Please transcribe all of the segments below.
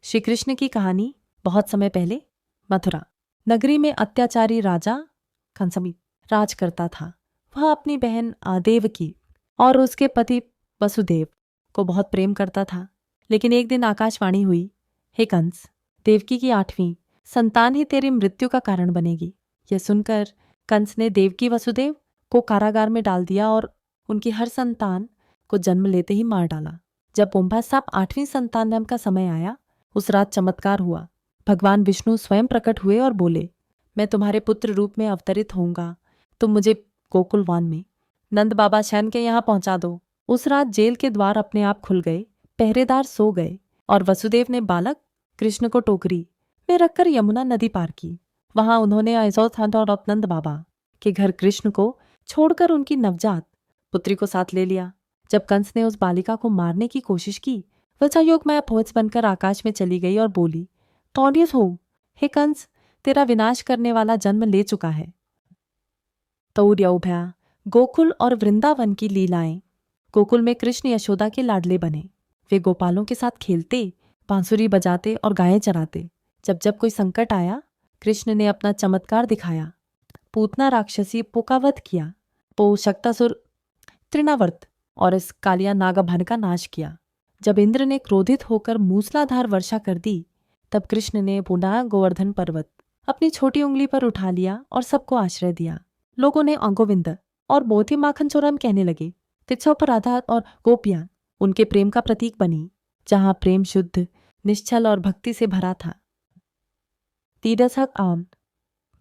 श्री कृष्ण की कहानी। बहुत समय पहले मथुरा नगरी में अत्याचारी राजा कंसमी राज करता था। वह अपनी बहन देवकी और उसके पति वसुदेव को बहुत प्रेम करता था। लेकिन एक दिन आकाशवाणी हुई, हे कंस, देवकी की 8वीं संतान ही तेरी मृत्यु का कारण बनेगी। यह सुनकर कंस ने देवकी वसुदेव को कारागार में डाल दिया और उनकी हर संतान को जन्म लेते ही मार डाला। जब पुंभा साप 8वीं संतान जन्म का समय आया, उस रात चमत्कार हुआ। भगवान विष्णु स्वयं प्रकट हुए और बोले, मैं तुम्हारे पुत्र रूप में अवतरित होऊंगा, तुम मुझे गोकुल वन में नंद बाबा शयन के यहाँ पहुंचा दो। उस रात जेल के द्वार अपने आप खुल गए, पहरेदार सो गए और वसुदेव ने बालक कृष्ण को टोकरी में रखकर यमुना नदी पार की। वहां उन्होंने अयोध्या और नंद बाबा के घर कृष्ण को छोड़कर उनकी नवजात पुत्री को साथ ले लिया। जब कंस ने उस बालिका को मारने की कोशिश की, वह योगमाया भोज बनकर आकाश में चली गई और बोली, तौलियत हो, हे कंस, तेरा विनाश करने वाला जन्म ले चुका है। तौर्यौभया गोकुल और वृंदावन की लीलाएं। गोकुल में कृष्ण यशोदा के लाडले बने। वे गोपालों के साथ खेलते, बांसुरी बजाते और गायें चराते। जब जब कोई संकट आया, कृष्ण ने अपना चमत्कार दिखाया। पूतना राक्षसी का वध किया, शक्तासुर तृणावर्त और इस कालिया नागभन का नाश किया। जब इंद्र ने क्रोधित होकर मूसलाधार वर्षा कर दी, तब कृष्ण ने पुनः गोवर्धन पर्वत अपनी छोटी उंगली पर उठा लिया और सबको आश्रय दिया। लोगों ने गोविंद और बोधि माखन चोरम कहने लगे। तित्सव पर राधा और गोपियां उनके प्रेम का प्रतीक बनी, जहां प्रेम शुद्ध, निश्चल और भक्ति से भरा था। तीरथक आम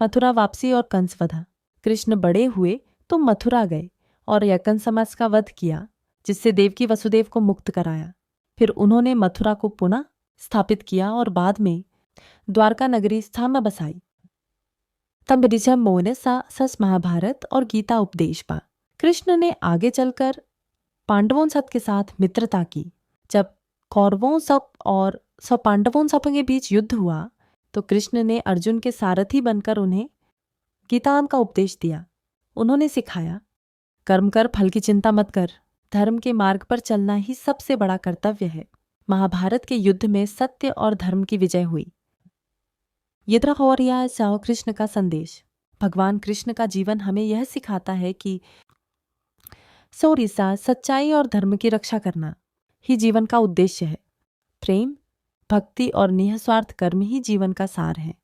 मथुरा वापसी और कंस वधा। कृष्ण बड़े हुए तो मथुरा गए और यकन समाज का वध किया, जिससे देवकी वसुदेव को मुक्त कराया। फिर उन्होंने मथुरा को पुनः स्थापित किया और बाद में द्वारका नगरी स्थान में बसाई। तब ऋषभ मोह सस महाभारत और गीता उपदेश पा। कृष्ण ने आगे चलकर पांडवों सब के साथ मित्रता की। जब कौरवों सब और पांडवों सब के बीच युद्ध हुआ, तो कृष्ण ने अर्जुन के सारथी बनकर उन्हें गीता का उपदेश दिया। उन्होंने सिखाया, कर्म कर, फल की चिंता मत कर, धर्म के मार्ग पर चलना ही सबसे बड़ा कर्तव्य है। महाभारत के युद्ध में सत्य और धर्म की विजय हुई। यद्रहौर्या साव कृष्ण का संदेश। भगवान कृष्ण का जीवन हमें यह सिखाता है कि सौरिसा सच्चाई और धर्म की रक्षा करना ही जीवन का उद्देश्य है। प्रेम, भक्ति और निःस्वार्थ कर्म ही जीवन का सार है।